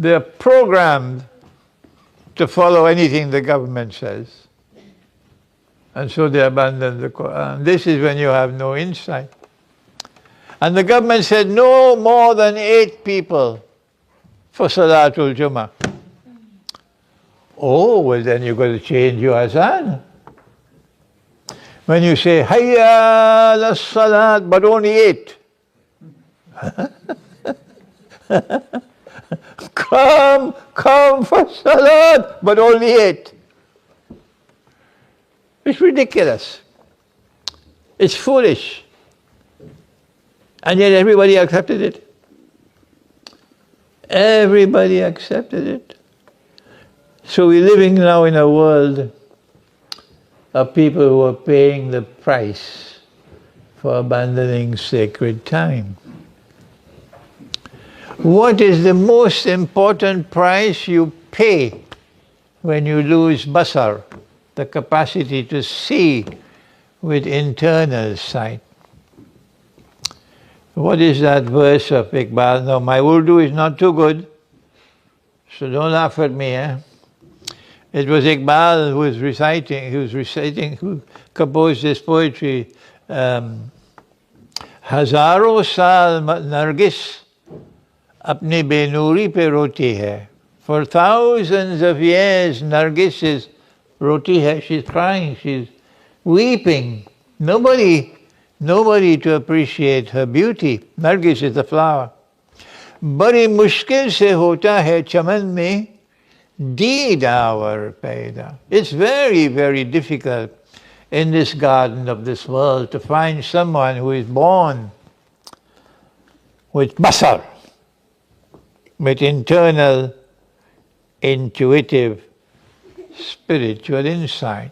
They're programmed to follow anything the government says. And so they abandon the Quran. This is when you have no insight. And the government said no more than 8 people for Salatul Jummah. Oh, well then you've got to change your azan. When you say, Hayya ala salat, but only 8. Come for salat, but only 8. It's ridiculous. It's foolish. And yet everybody accepted it. Everybody accepted it. So we're living now in a world of people who are paying the price for abandoning sacred time. What is the most important price you pay when you lose basar, the capacity to see with internal sight? What is that verse of Iqbal? No, my Urdu is not too good, so don't laugh at me. It was Iqbal who composed this poetry. Hazaron saal Nargis apni benuri pe roti hai. For thousands of years, Nargis is roti hai. She's crying, she's weeping. Nobody to appreciate her beauty. Nargis is the flower. Badi mushkil se hota hai chaman mein Deedawar paida. It's very, very difficult in this garden of this world to find someone who is born with basar, with internal, intuitive, spiritual insight.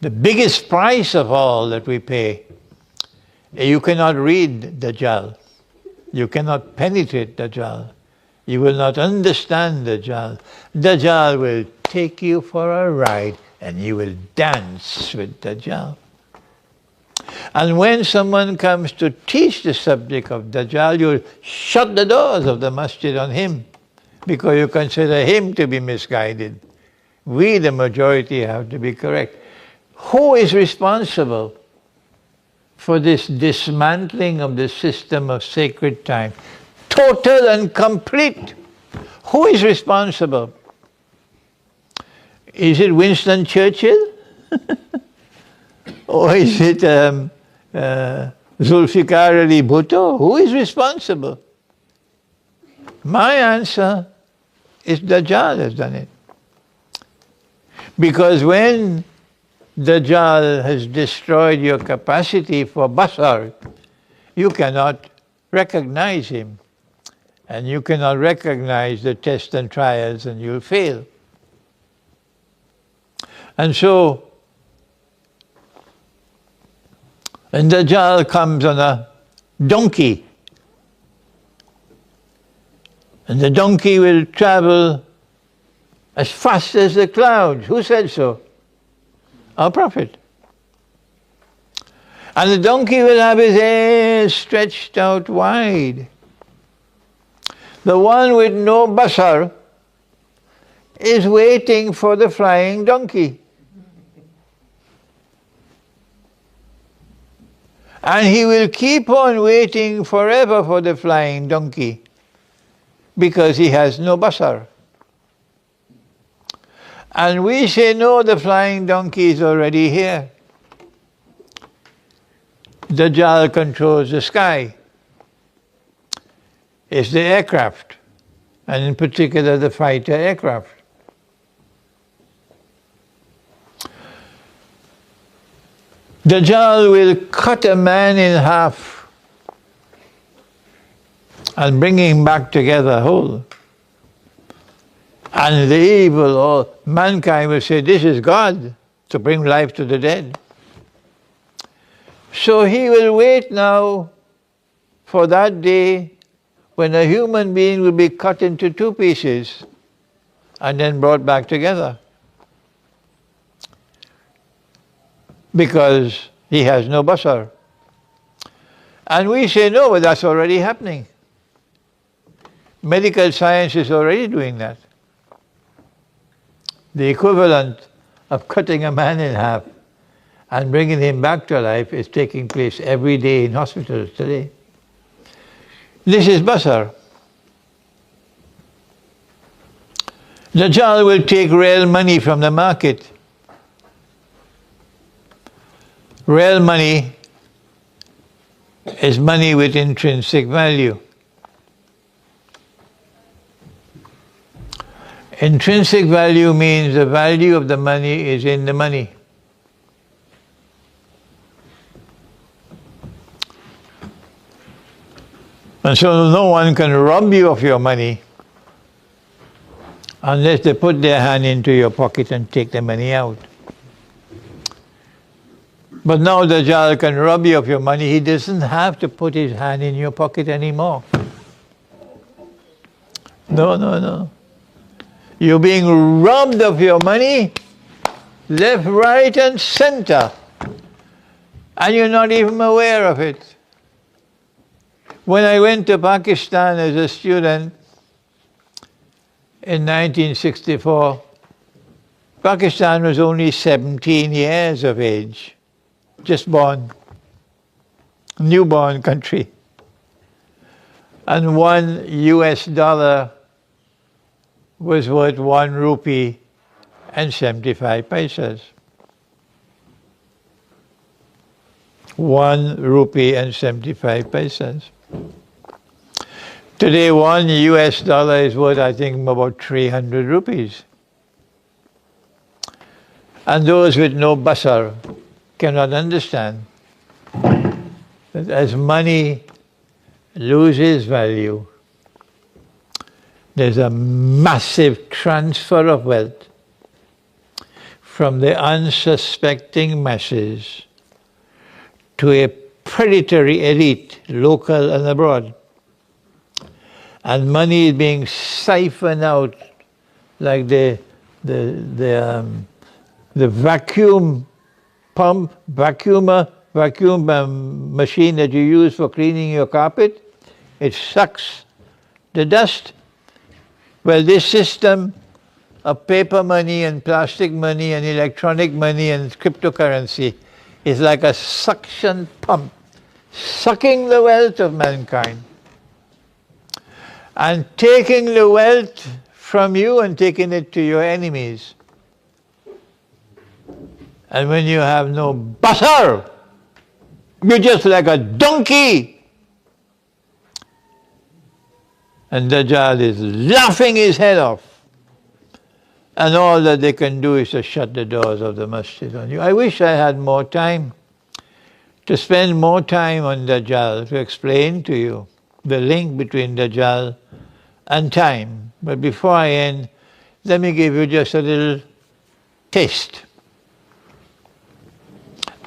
The biggest price of all that we pay, you cannot read Dajjal. You cannot penetrate Dajjal. You will not understand Dajjal. Dajjal will take you for a ride and you will dance with Dajjal. And when someone comes to teach the subject of Dajjal, you'll shut the doors of the masjid on him because you consider him to be misguided. We, the majority, have to be correct. Who is responsible for this dismantling of the system of sacred time? Total and complete. Who is responsible? Is it Winston Churchill? Or is it Zulfikar Ali Bhutto? Who is responsible? My answer is Dajjal has done it. Because when Dajjal has destroyed your capacity for basar, you cannot recognize him. And you cannot recognize the tests and trials, and you'll fail. And so, and Dajjal comes on a donkey. And the donkey will travel as fast as the clouds. Who said so? Our Prophet. And the donkey will have his ears stretched out wide. The one with no basar is waiting for the flying donkey. And he will keep on waiting forever for the flying donkey because he has no basar. And we say, no, the flying donkey is already here. Dajjal controls the sky. It's the aircraft, and in particular the fighter aircraft. Dajjal will cut a man in half and bring him back together whole. And the evil, or mankind will say, this is God to bring life to the dead. So he will wait now for that day when a human being will be cut into 2 pieces and then brought back together. Because he has no basar. And we say, no, but that's already happening. Medical science is already doing that. The equivalent of cutting a man in half and bringing him back to life is taking place every day in hospitals today. This is basar. Dajjal will take real money from the market. Real money is money with intrinsic value. Intrinsic value means the value of the money is in the money. And so no one can rob you of your money unless they put their hand into your pocket and take the money out. But now Dajjal can rob you of your money. He doesn't have to put his hand in your pocket anymore. No. You're being robbed of your money, left, right, and center. And you're not even aware of it. When I went to Pakistan as a student in 1964, Pakistan was only 17 years of age, just born, newborn country. And $1 was worth 1 rupee and 75 paisas. 1 rupee and 75 paisas. Today $1 is worth, I think, about 300 rupees. And those with no basar cannot understand that as money loses value, there's a massive transfer of wealth from the unsuspecting masses to a predatory elite, local and abroad. And money is being siphoned out like the vacuum machine that you use for cleaning your carpet. It sucks the dust. Well, this system of paper money and plastic money and electronic money and cryptocurrency is like a suction pump, sucking the wealth of mankind and taking the wealth from you and taking it to your enemies. And when you have no basar, you're just like a donkey. And Dajjal is laughing his head off. And all that they can do is to shut the doors of the masjid on you. I wish I had more time to spend more time on Dajjal to explain to you the link between Dajjal and time. But before I end, let me give you just a little taste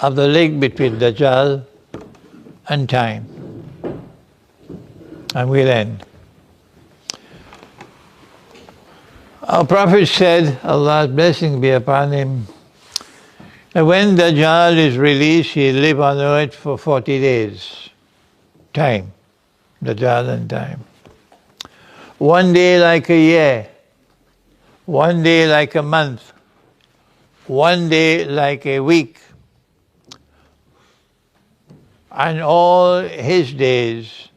of the link between Dajjal and time. And we'll end. Our Prophet said, Allah's blessing be upon him, that when Dajjal is released, he'll live on earth for 40 days. Time. Dajjal and time. 1 day like a year. 1 day like a month. 1 day like a week. And all his days,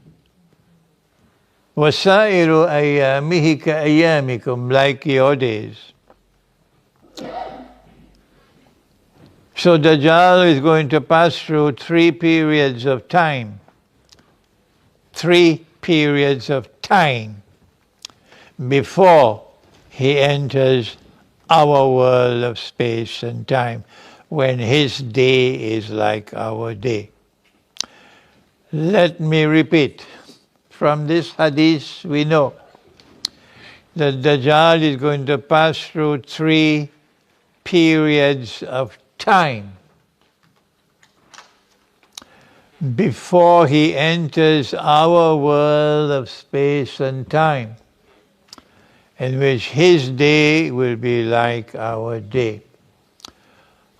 وَسَائِرُ أَيَّامِهِ كَأَيَّامِكُمْ, like your days. So Dajjal is going to pass through 3 periods of time. 3 periods of time before he enters our world of space and time, when his day is like our day. Let me repeat. From this hadith we know that Dajjal is going to pass through 3 periods of time before he enters our world of space and time, in which his day will be like our day.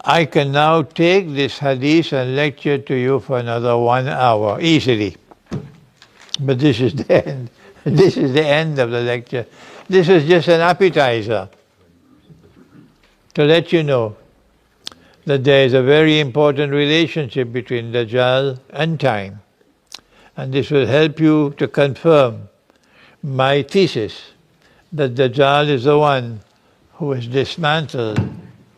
I can now take this hadith and lecture to you for another 1 hour, easily. But this is the end. This is the end of the lecture. This is just an appetizer to let you know that there is a very important relationship between Dajjal and time. And this will help you to confirm my thesis that Dajjal is the one who has dismantled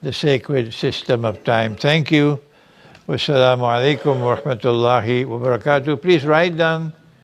the sacred system of time. Thank you. Wassalamu alaikum wa rahmatullahi wa barakatuh. Please write down